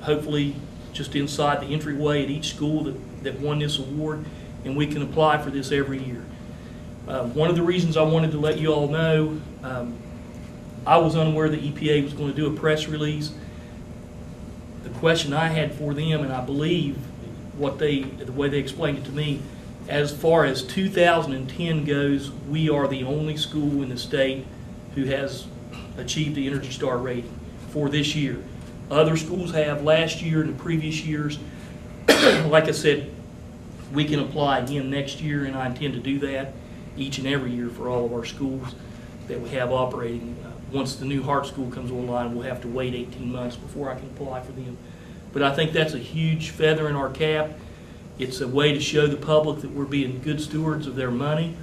hopefully just inside the entryway at each school that won this award, and we can apply for this every year. One of the reasons I wanted to let you all know, I was unaware the EPA was going to do a press release. The question I had for them, and I believe the way they explained it to me, as far as 2010 goes, we are the only school in the state who has achieved the ENERGY STAR rating for this year. Other schools have last year and the previous years. Like I said, we can apply again next year, and I intend to do that each and every year for all of our schools that we have operating. Once the new Hart School comes online, we'll have to wait 18 months before I can apply for them. But I think that's a huge feather in our cap. It's a way to show the public that we're being good stewards of their money,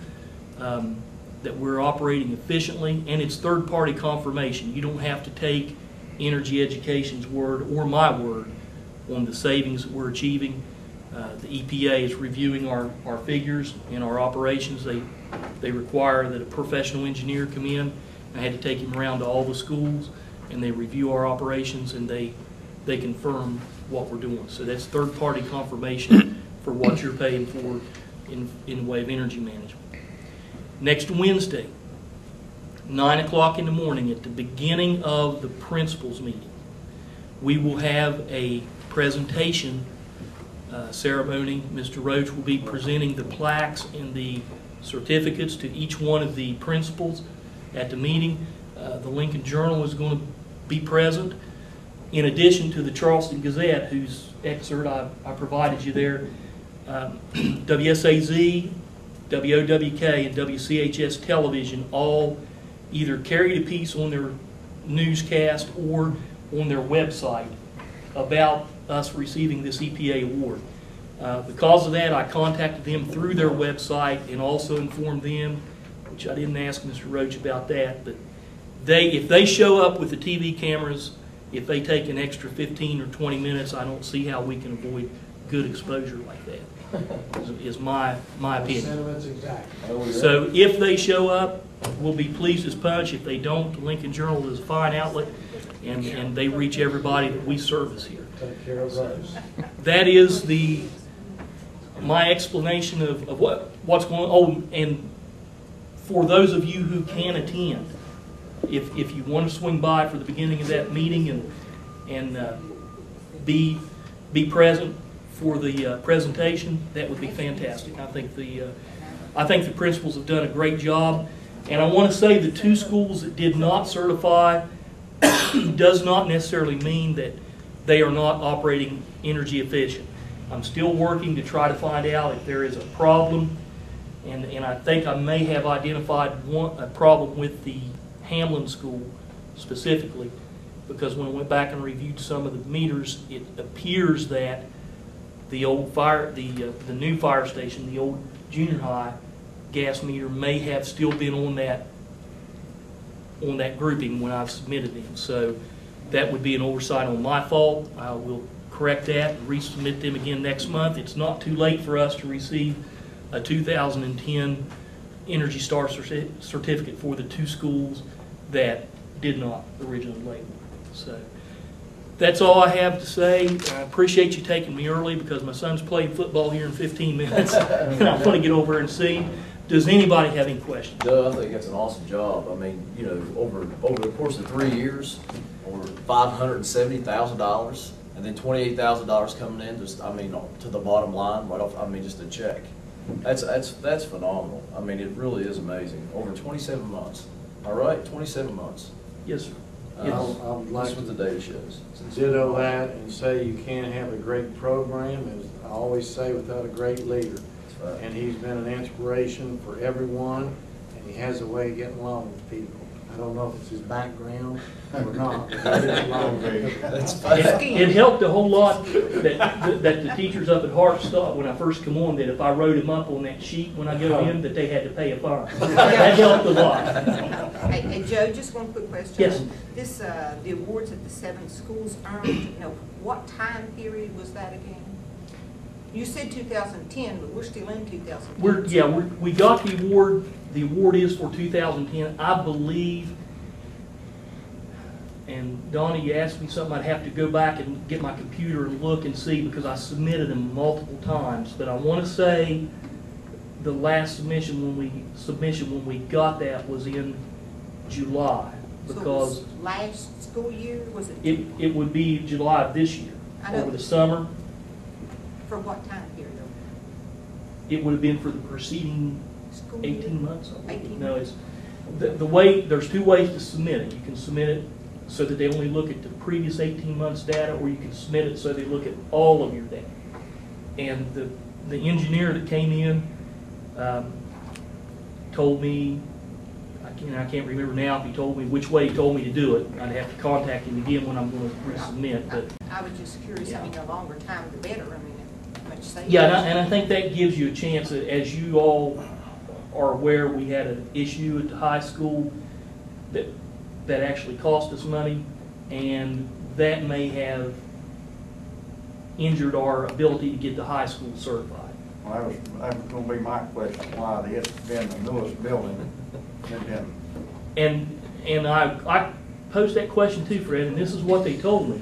that we're operating efficiently, and it's third-party confirmation. You don't have to take Energy Education's word or my word on the savings that we're achieving. The EPA is reviewing our figures and our operations. They require that a professional engineer come in. I had to take him around to all the schools, and they review our operations, and they confirm what we're doing. So that's third-party confirmation for what you're paying for in the way of energy management. Next Wednesday, 9 o'clock in the morning, at the beginning of the principals meeting, we will have a presentation ceremony. Mr. Roach will be presenting the plaques and the certificates to each one of the principals at the meeting. The Lincoln Journal is going to be present, in addition to the Charleston Gazette, whose excerpt I provided you there. WSAZ, WOWK, and WCHS Television all either carried a piece on their newscast or on their website about us receiving this EPA award. Because of that, I contacted them through their website and also informed them, which I didn't ask Mr. Roach about that, but if they show up with the TV cameras, if they take an extra 15 or 20 minutes, I don't see how we can avoid good exposure like that, is my opinion. Sentiments exact. So if they show up, we'll be pleased as punch. If they don't, the Lincoln Journal is a fine outlet, and they reach everybody that we service here. Take care of those. That is my explanation of what's going on. Oh, and for those of you who can attend, if you want to swing by for the beginning of that meeting and be present for the presentation, that would be fantastic. I think the principals have done a great job, and I want to say the two schools that did not certify does not necessarily mean that they are not operating energy efficient. I'm still working to try to find out if there is a problem, and I think I may have identified a problem with the Hamlin School specifically, because when I went back and reviewed some of the meters, it appears that the old the new fire station, the old junior high gas meter, may have still been on that grouping when I've submitted them. So that would be an oversight on my fault. I will correct that and resubmit them again next month. It's not too late for us to receive a 2010 ENERGY STAR certificate for the two schools that did not originally label. So that's all I have to say. I appreciate you taking me early because my son's playing football here in 15 minutes, and I want to get over and see him. Does anybody have any questions? Doug, I think that's an awesome job. I mean, you know, over the course of 3 years, over $570,000, and then $28,000 coming in, just, I mean, to the bottom line, right off, I mean, just a check. That's phenomenal. I mean, it really is amazing. Over 27 months. All right, 27 months. Yes, sir. I would like That's what the data shows. to ditto that and say you can't have a great program, as I always say, without a great leader. That's right. And he's been an inspiration for everyone, and he has a way of getting along with people. I don't know if it's his background or not, but he gets along with people. That's fine. It helped a whole lot that the teachers up at Harts thought when I first come on that if I wrote them up on that sheet when I go in that they had to pay a fine. That helped a lot. Hey, Joe, just one quick question. Yes. This, the awards that the 7 schools earned, you know, what time period was that again? You said 2010, but we're still in 2010. We got the award. The award is for 2010. I believe and Donnie, you asked me something, I'd have to go back and get my computer and look and see, because I submitted them multiple times. But I want to say the last submission when we got that was in July, So it because was last school year, was it? it would be July of this year, I know. over the summer. For what time period? It would have been for the preceding School year? 18 months. I believe. 18 No, it's, the way, there's two ways to submit it. You can submit it so that they only look at the previous 18 months data, or you can submit it so they look at all of your data. And the engineer that came in told me, I can't remember now if he told me which way he told me to do it. I'd have to contact him again when I'm going to resubmit, but. I was just curious, I mean, the longer time, the better, I mean, much safer. Yeah, and I think that gives you a chance, as you all are aware, we had an issue at the high school that actually cost us money, and that may have injured our ability to get the high school certified. Well, that was gonna be my question, why it's been the newest building, And I posed that question too, Fred, and this is what they told me,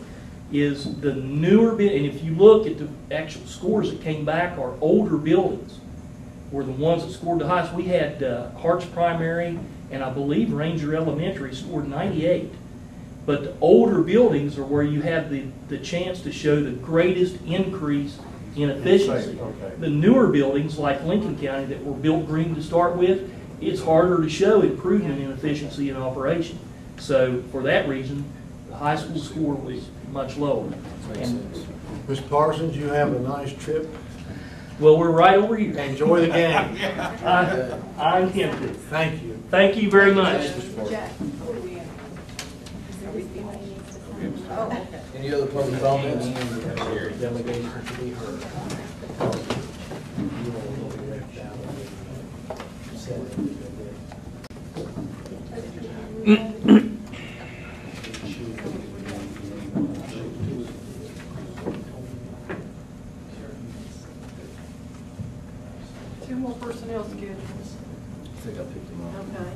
is the newer and if you look at the actual scores that came back, our older buildings were the ones that scored the highest. We had Harts Primary and I believe Ranger Elementary scored 98. But the older buildings are where you have the chance to show the greatest increase in efficiency. Okay. The newer buildings, like Lincoln County, that were built green to start with, it's harder to show improvement in efficiency and operation. So for that reason, the high school score was much lower. Makes And, sense. Mr. Parsons, you have a nice trip. well, we're right over here. Enjoy the game. I intend to. Thank you. Thank you very much. Jack, what are we in? Are we finished? Oh, okay. Any other public comments? Delegation to be heard. You all will be left out of it. Said it. Two more personnel schedules. I think I picked them up. Okay.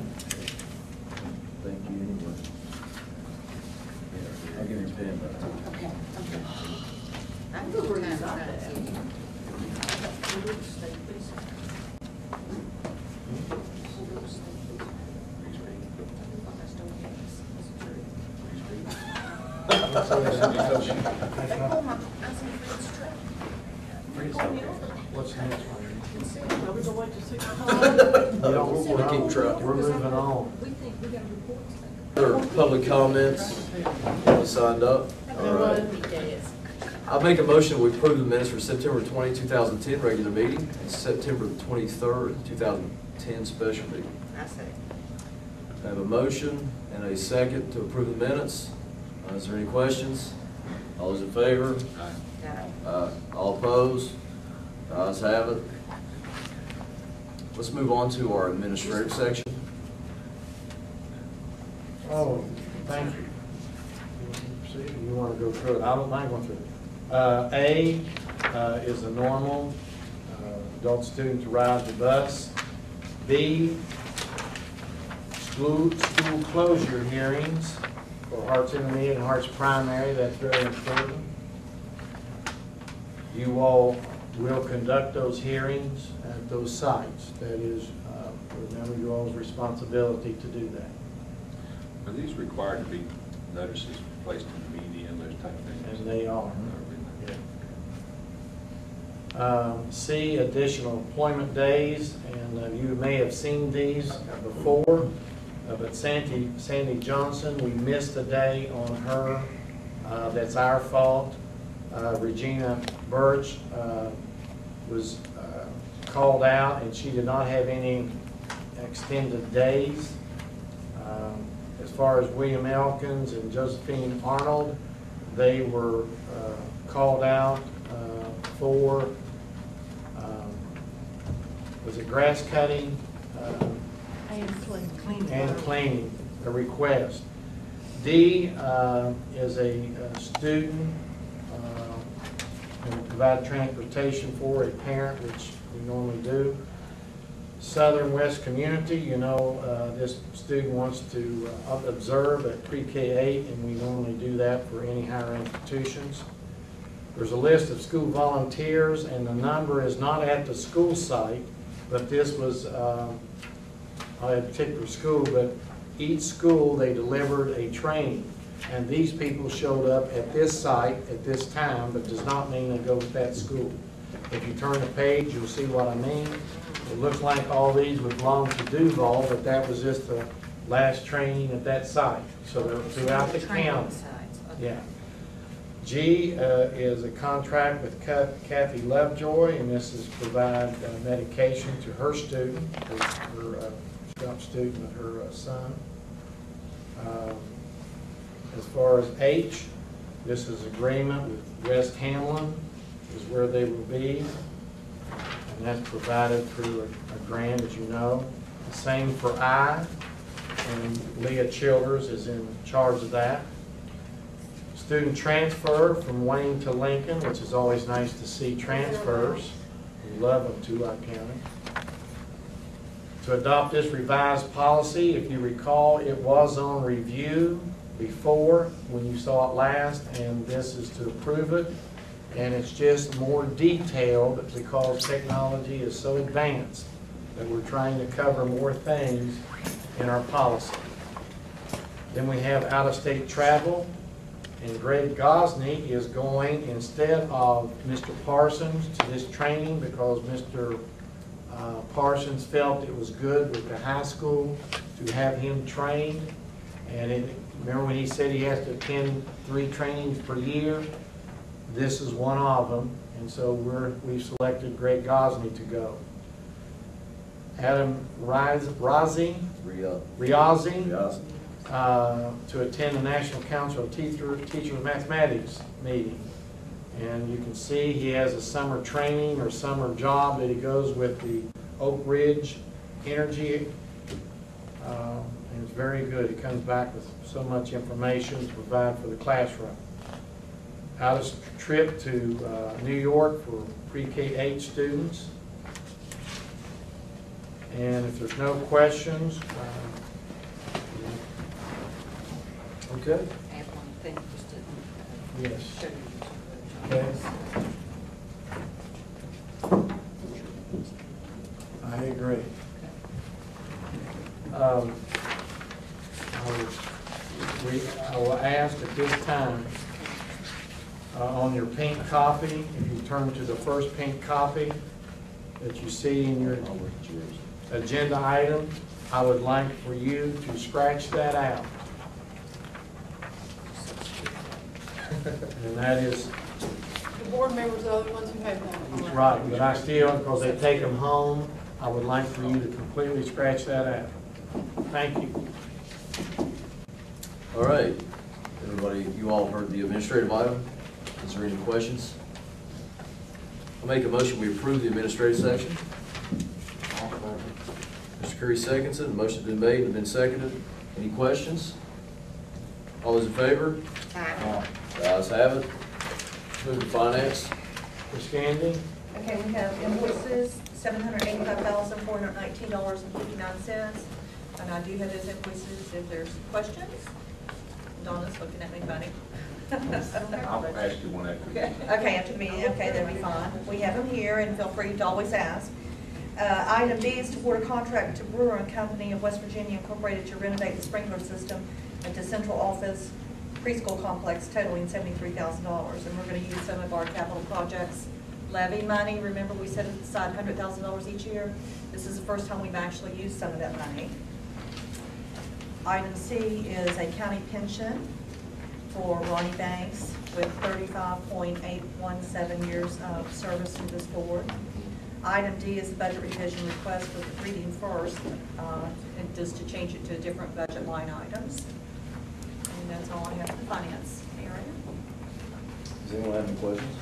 Thank you anyway. Yeah, I'll give you a pen back. Okay, okay. I'm good for now. What's the next one? Are we gonna wait till 6 o'clock? You don't- We'll keep trucking. We're moving on. We think we got reports. Other public comments? Anyone signed up? All right. I make a motion, we approve the minutes for September 20, 2010 regular meeting, and September 23rd, 2010 special meeting. I say. I have a motion and a second to approve the minutes. Is there any questions? All those in favor? All opposed? Ayes have it. Let's move on to our administrative section. Oh, thank you. See, you want to go through it? I don't mind going through it. A is the normal, adult student to ride the bus. B, school closure hearings for Harts Intermediate and Harts Primary. That's very important. You all will conduct those hearings at those sites. That is, remember your all's responsibility to do that. Are these required to be notices placed in the media and those type of things? And they are. C, additional employment days, and you may have seen these before, but Sandy Johnson, we missed a day on her. That's our fault. Regina Birch was called out, and she did not have any extended days. As far as William Elkins and Josephine Arnold, they were called out for, was it grass cutting and cleaning, a request. D is a student and we provide transportation for a parent, which we normally do. Southern West Community, you know, this student wants to observe at pre-K-8, and we normally do that for any higher institutions. There's a list of school volunteers, and the number is not at the school site, but this was not at a particular school, but each school, they delivered a training. And these people showed up at this site at this time, but does not mean they go to that school. If you turn the page, you'll see what I mean. It looks like all these would belong to Duval, but that was just the last training at that site. So they're throughout the Training county. sites, okay. Yeah. G is a contract with Kathy Lovejoy, and this is provide medication to her student, her student with her son. As far as H, this is agreement with West Hamlin, is where they will be. And that's provided through a grant, as you know. The same for I, and Leah Childers is in charge of that. Student transfer from Wayne to Lincoln, which is always nice to see transfers. We love them to our county. To adopt this revised policy, if you recall, it was on review before when you saw it last, and this is to approve it. And it's just more detailed because technology is so advanced that we're trying to cover more things in our policy. Then we have out-of-state travel, and Greg Gosney is going instead of Mr. Parsons to this training because Mr. Parsons felt it was good with the high school to have him trained. And remember when he said he has to attend 3 trainings per year? This is one of them, and so we've selected Greg Gosney to go. Adam Riazi to attend the National Council of Teachers Mathematics meeting. And you can see he has a summer training or summer job that he goes with the Oak Ridge Energy. And it's very good. He comes back with so much information to provide for the classroom. Out of trip to New York for pre-K-8 students. And if there's no questions, Okay. I have one thing just to yes. show you. Okay. I agree. I will ask at this time, on your pink copy, if you turn to the first pink copy that you see in your agenda item, I would like for you to scratch that out. And that is The board members are the ones who have that. right, but I still, because they take them home, I would like for you to completely scratch that out. Thank you. All right. Everybody, you all heard the administrative item. Is there any questions? I'll make a motion, we approve the administrative section. Mr. Curry seconds it. The motion's been made and been seconded. Any questions? All those in favor? Aye. The ayes have it. Move to finance. Ms. Gandy? Okay, we have invoices, $785,419.59. And I do have those invoices if there's questions. Donna's looking at me funny. I'll ask you one after. Okay, after the meeting, okay, that'll be fine. We have them here, and feel free to always ask. Item D is to award a contract to Brewer and Company of West Virginia Incorporated to renovate the sprinkler system at the central office preschool complex totaling $73,000. And we're going to use some of our capital projects levy money. Remember, we set aside $100,000 each year. This is the first time we've actually used some of that money. Item C is a county pension for Ronnie Banks with 35.817 years of service to this board. Item D is the budget revision request for reading first, and just to change it to different budget line items. And that's all I have for finance area. Does anyone have any questions?